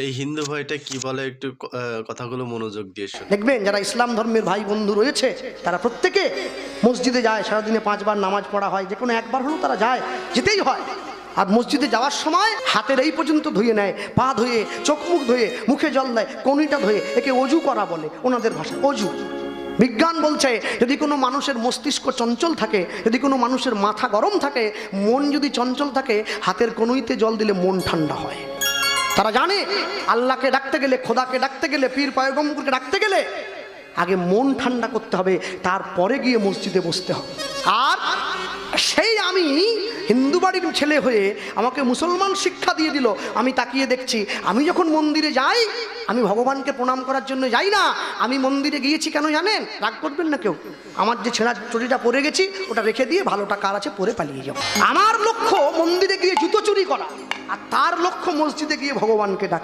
এই হিন্দু ভাইটা কি বলে একটু কথাগুলো মনোযোগ দিয়ে শুনুন। দেখবেন যারা ইসলাম ধর্মের ভাই বন্ধু রয়েছে তারা প্রত্যেকে মসজিদে যায়, সারাদিনে 5 বার নামাজ পড়া হয়, যে কোনো একবার হলেও তারা যায়, যেতেই হয়। আর মসজিদে যাওয়ার সময় হাতের এই পর্যন্ত ধুয়ে নেয়, পা ধুয়ে, চোখ মুখ ধুয়ে, মুখে জল দেয়, কনিটা ধুয়ে, একে অজু করা বলে ওনাদের ভাষায়, অজু। বিজ্ঞান বলছে যদি কোনো মানুষের মস্তিষ্ক চঞ্চল থাকে, যদি কোনো মানুষের মাথা গরম থাকে, মন যদি চঞ্চল থাকে, হাতের কনুইতে জল দিলে মন ঠান্ডা হয়। তারা জানে আল্লাহকে ডাকতে গেলে, খোদাকে ডাকতে গেলে, পীর পয়গম্বরকে ডাকতে গেলে আগে মন ঠান্ডা করতে হবে, তারপরে গিয়ে মসজিদে বসতে হবে। আর সেই আমি হিন্দু বাড়ির ছেলে হয়ে আমাকে মুসলমান শিক্ষা দিয়ে দিল, আমি তাকিয়ে দেখছি, আমি যখন মন্দিরে যাই আমি ভগবানকে প্রণাম করার জন্য যাই না, আমি মন্দিরে গিয়েছি কেন জানেন? রাগ করবেন না কেউ, আমার যে ছেঁড়া চুরিটা পরে গেছি ওটা রেখে দিয়ে ভালোটা কার আছে পরে পালিয়ে যাবো। আমার লক্ষ্য মন্দিরে গিয়ে জুতো চুরি করা, আর তার লক্ষ্য মসজিদে গিয়ে ভগবানকে ডাকা।